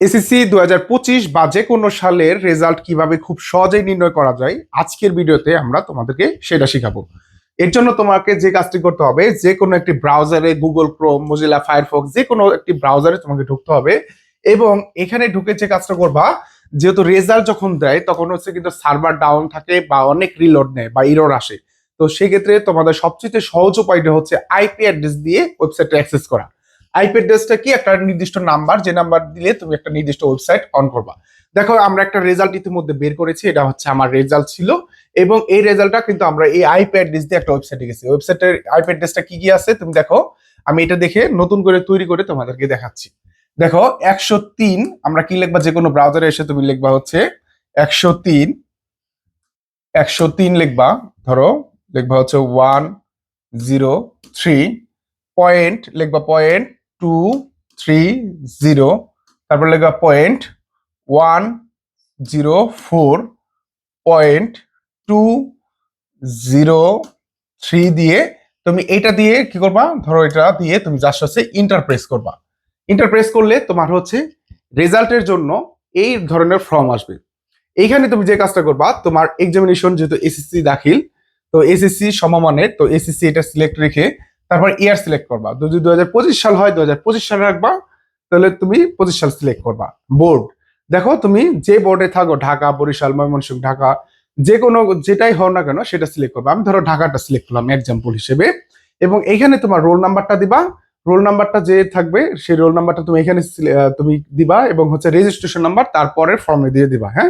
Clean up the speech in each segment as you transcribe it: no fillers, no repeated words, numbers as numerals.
SSC 2025 বা যে কোনো সালের রেজাল্ট কিভাবে খুব সহজেই নির্ণয় করা যায় আজকের ভিডিওতে আমরা তোমাদেরকে সেটা শিখাবো। এর জন্য তোমাকে যে কাজটি করতে হবে, যে কোনো একটি ব্রাউজারে গুগল ক্রোম, মোজিলা ফায়ারফক্স যে কোনো একটি ব্রাউজারে তোমাকে ঢুকতে হবে এবং এখানে ঢুকে যে কাজটা করবা, যেহেতু রেজাল্ট যখন দেয় তখন হচ্ছে কিন্তু সার্ভার ডাউন থাকে বা অনেক রিলোড নেয় বা ইরর আসে। তো সেক্ষেত্রে তোমাদের সবচেয়ে সহজ উপায়টা হচ্ছে আইপি অ্যাড্রেস দিয়ে ওয়েবসাইটে অ্যাক্সেস করা। আইপি অ্যাড্রেসটা কি? একটা নির্দিষ্ট নাম্বার, যে নাম্বার দিলে তুমি একটা নির্দিষ্ট ওয়েবসাইট অন করবা। দেখো আমরা একটা রেজাল্ট ইতিমধ্যে বের করেছি, এটা হচ্ছে আমার রেজাল্ট ছিল এবং এই রেজাল্টটা কিন্তু আমরা এই আইপি অ্যাড্রেস দিয়ে একটা ওয়েবসাইটে গেছি। ওয়েবসাইটের আইপি অ্যাড্রেসটা কি কি আছে তুমি দেখো, আমি এটা দেখে নতুন করে তৈরি করে তোমাদেরকে দেখাচ্ছি। দেখো 103, আমরা কি লিখবা, যে কোনো ব্রাউজারে এসে তুমি লিখবা হচ্ছে 103 103 লিখবা, ধরো লিখবা হচ্ছে 103 পয়েন্ট, লিখবা 0.230, তারপর লিখবা 0.104 0.203 দিয়ে তুমি এটা দিয়ে কি করবা, ধরো এটা দিয়ে তুমি জাস্ট হচ্ছে ইন্টার প্রেস করবা। ইন্টার প্রেস করলে তোমার হচ্ছে রেজাল্টের জন্য এই ধরনের ফর্ম আসবে। এইখানে তুমি যে কাজটা করবা, তোমার এক্সামিনেশন যেহেতু এসএসসি দাখিল, তো এসএসসি সমমানের, তো এসএসসি এটা সিলেক্ট রেখে তারপর ইয়ার সিলেক্ট করবা। যদি 2025 সাল হয় 2025 সাল রাখবা, তাহলে তুমি 25 সাল সিলেক্ট করবা। বোর্ড, দেখো তুমি যে বোর্ডে থাকো, ঢাকা, বরিশাল, ময়মনসিংহ, ঢাকা, যে কোনো যেটাই হও না কেন সেটা সিলেক্ট করবা। আমি ধরো ঢাকাটা সিলেক্ট করলাম এক্সাম্পল হিসেবে, এবং এইখানে তোমার রোল নাম্বারটা দিবা। রোল নাম্বারটা যে থাকবে সেই রোল নাম্বারটা তুমি এখানে তুমি দিবা এবং হচ্ছে রেজিস্ট্রেশন নাম্বার তারপরের ফর্মে দিয়ে দিবা, হ্যাঁ,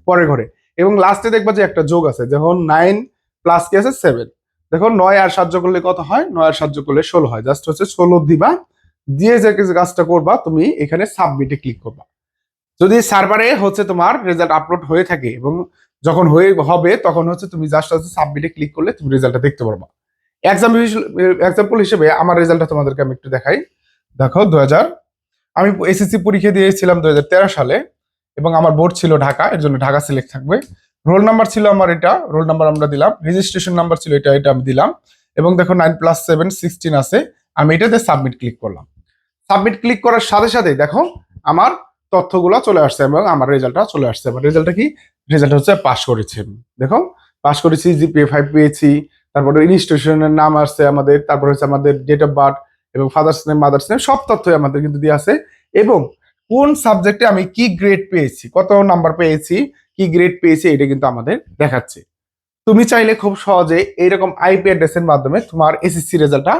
পরের ঘরে। এবং লাস্টে দেখবা যে একটা যোগ আছে, যখন 9 প্লাস কি আছে 7, দেখো 9 আর 7 যোগ করলে কত হয়, 9 আর 7 যোগ করলে 16 হয়। জাস্ট হচ্ছে 16 দিবা, দিয়ে যে কাজটা করবা তুমি এখানে সাবমিটে ক্লিক করবা। যদি সার্ভারে হচ্ছে তোমার রেজাল্ট আপলোড হয়ে থাকে এবং যখন হবে তখন হচ্ছে তুমি জাস্ট হচ্ছে সাবমিটে ক্লিক করলে তুমি রেজাল্টটা দেখতে পারবা। এক্সাম্পল হিসেবে আমার রেজাল্টটা তোমাদেরকে আমি একটু দেখাই। দেখো আমি এসএসসি পরীক্ষা দিয়েছিলাম 2013 সালে এবং আমার বোর্ড ছিল ঢাকা, এর জন্য ঢাকা সিলেক্ট থাকবে। রোল নাম্বার ছিল আমার এটা, রোল নাম্বার আমরা দিলাম। রেজিস্ট্রেশন নাম্বার ছিল এটা, এটা আমি দিলাম। এবং দেখো 9 + 7 16 আছে, আমি এটাতে সাবমিট ক্লিক করলাম। সাবমিট ক্লিক করার সাথে সাথে দেখো আমার তথ্যগুলো চলে আসছে এবং আমার রেজাল্টটা চলে আসছে। আমার রেজাল্টটা কি? রেজাল্ট হচ্ছে পাস করেছি আমি। দেখো পাস করেছি, জিপিএ 5 পেয়েছি, তারপরে ইনস্টিটিউশনের নাম আসছে আমাদের, তারপর হচ্ছে আমাদের ডেট অফ বার্থ এবং ফাদার্স নেম, মাদার্স নেম, সব তথ্যই আমাদের কিন্তু দিয়ে আছে। এবং কোন সাবজেক্টে আমি কি গ্রেড পেয়েছি, কত নাম্বার পেয়েছি, কি গ্রেড পেয়েছি, এটা কিন্তু আমাদের দেখাচ্ছে। তুমি চাইলে খুব সহজে এইরকম আইপি অ্যাড্রেসের মাধ্যমে তোমার এসএসসি রেজাল্টটা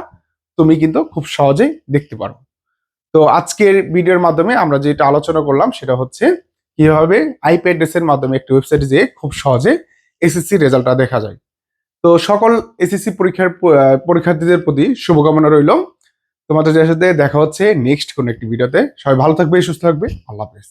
তুমি কিন্তু খুব সহজেই দেখতে পারো। তো আজকের ভিডিওর মাধ্যমে আমরা যেটা আলোচনা করলাম সেটা হচ্ছে কিভাবে আইপি অ্যাড্রেসের মাধ্যমে একটি ওয়েবসাইটে যেয়ে খুব সহজে এসএসসি রেজাল্টটা দেখা যায়। তো সকল এসএসসি পরীক্ষার্থীদের প্রতি শুভকামনা রইল। তোমাদের সাথে দেখা হচ্ছে নেক্সট কোন একটি ভিডিওতে। সবাই ভালো থাকবে, সুস্থ থাকবে। আল্লাহ হাফেজ।